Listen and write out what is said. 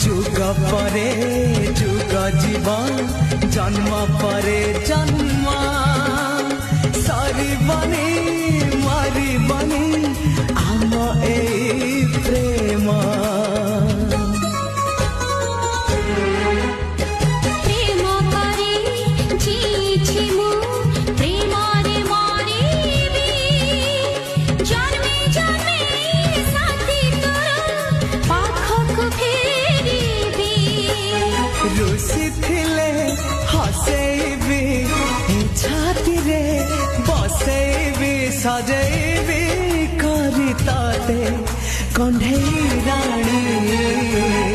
যুগ পরে যুগ জীবন জন্ম পরে জন্ম সরিবনি মরিবনি আম এই প্রেম हसेबी छाती रे बसेबी सजेबी करी ताते कन्हई रानी।